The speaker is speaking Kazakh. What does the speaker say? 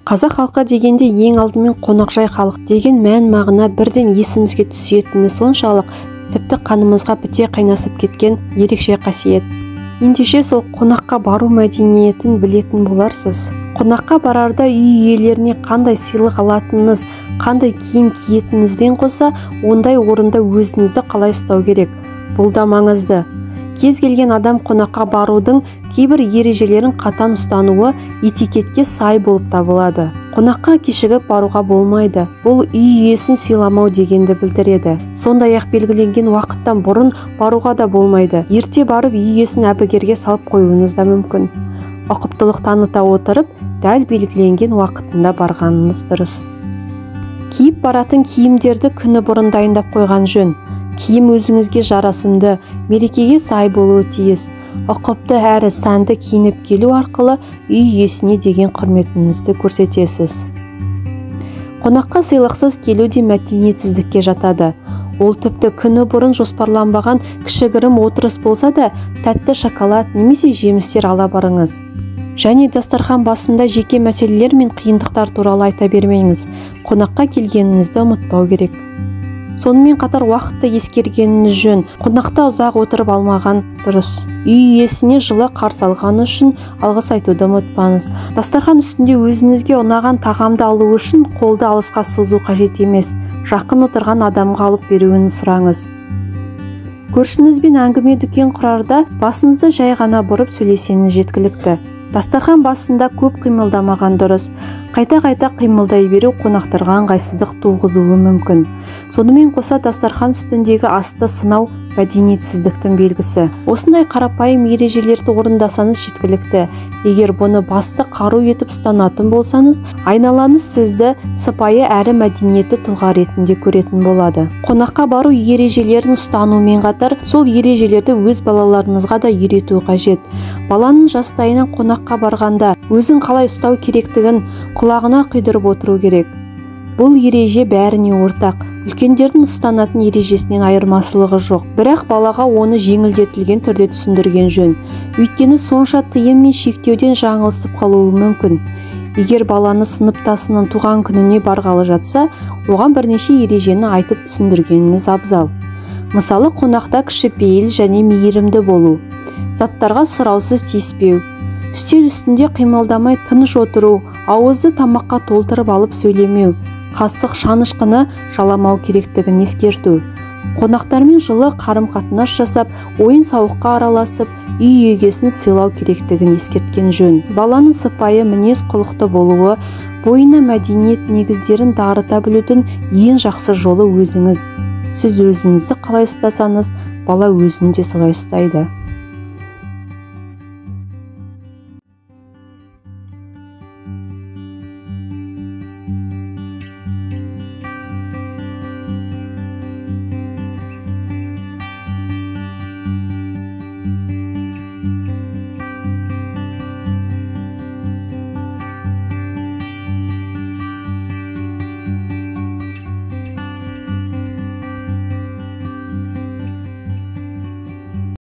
Қазақ халқы дегенде ең алдымен қонақжай халық деген мән-мағына бірден есімізге түсетіні соншалық, тіпті қанымызға біте қайнасып кеткен ерекше қасиет. Ендеше сол қонаққа бару мәдениетін білетін боларсыз. Қонаққа барарда үй иелеріне қандай сыйлық алатыныңыз, қандай киім киетініңізбен қоса, ондай орында өзіңізді қалай ұстау керек. Бұл да маңызды. Кез келген адам қонаққа барудың кейбір ережелерін қатаң ұстануы этикетке сай болып табылады. Қонаққа кешігіп баруға болмайды. Бұл үй иесін сыйламау дегенді білдіреді. Сондай-ақ белгіленген уақыттан бұрын баруға да болмайды. Ерте барып үй иесін әбігерге салып қоюыңыз да мүмкін. Ұқыптылық таныта отырып, дәл белгіленген уақытында барғаныңыз дұрыс. Киіп баратын киімдерді күні бұрын дайындап қойған жөн. Киім өзіңізге жарасымды, мерекеге сай болуы тиіс. Ұқыпты әрі сәнді киініп келу арқылы үй иесіне деген құрметіңізді көрсетесіз. Қонаққа сыйлықсыз келу де мәдениетсіздікке жатады. Ол тіпті күні бұрын жоспарланбаған кішігірім отырыс болса да, тәтті шоколад немесе жемістер ала барыңыз. Және дастархан басында жеке мәселелер мен қиындықтар туралы айта бермеңіз. Қонаққа келгеніңізді ұмытпау керек. Сонымен қатар уақытты ескергеніңіз жөн. Қонақта ұзақ отырып алмаған дұрыс. Үй иесіне жылы қарсы алғаны үшін алғыс айтуды ұмытпаңыз. Дастархан үстінде өзіңізге ұнаған тағамды алу үшін қолды алысқа созу қажет емес. Жақын отырған адамға алып беруін сұраңыз. Көршіңізбен әңгіме дүкен құрарда басыңызды жай ғана бұрып сөйлесеңіз жеткілікті. Дастархан басында көп қимылдамаған дұрыс. Қайта-қайта қимылдай беру қонақтарға ыңғайсыздық туғызуы мүмкін. Сонымен қоса дастархан үстіндегі асты сынау мәдениетсіздіктің белгісі. Осындай қарапайым ережелерді орындасаңыз жеткілікті. Егер бұны басты қару етіп ұстанатын болсаңыз, айналаңыз сізді сыпайы әрі мәдениетті тұлға ретінде көретін болады. Қонаққа бару ережелерін ұстанумен қатар, сол ережелерді өз балаларыңызға да үйрету қажет. Баланың жастайынан қонаққа барғанда өзін қалай ұстау керектігін құлағына құйдырып отыру керек. Бұл ереже бәріне ортақ. Үлкендердің ұстанатын ережесінен айырмашылығы жоқ. Бірақ балаға оны жеңілдетілген түрде түсіндірген жөн. Өйткені сонша тыйым мен шектеуден жаңылысып қалуы мүмкін. Егер баланы сыныптасының туған күніне барғалы жатса, оған бірнеше ережені айтып түсіндіргеніңіз абзал. Мысалы, қонақта кішіпейіл және мейірімді болу. Заттарға сұраусыз тиіспеу. Үстел үстінде қимылдамай тыныш отыру, ауызды тамаққа толтырып алып сөйлемеу, қасық шанышқыны жаламау керектігін ескерту. Қонақтармен жылы қарым-қатынас жасап, ойын-сауыққа араласып, үй егесін сыйлау керектігін ескерткен жөн. Баланың сыпайы мінез құлықты болуы, бойына мәдениет негіздерін дарыта білудің ең жақсы жолы өзіңіз. Сіз өзіңізді қалай ұстасаңыз, бала өзін де солай ұстайды.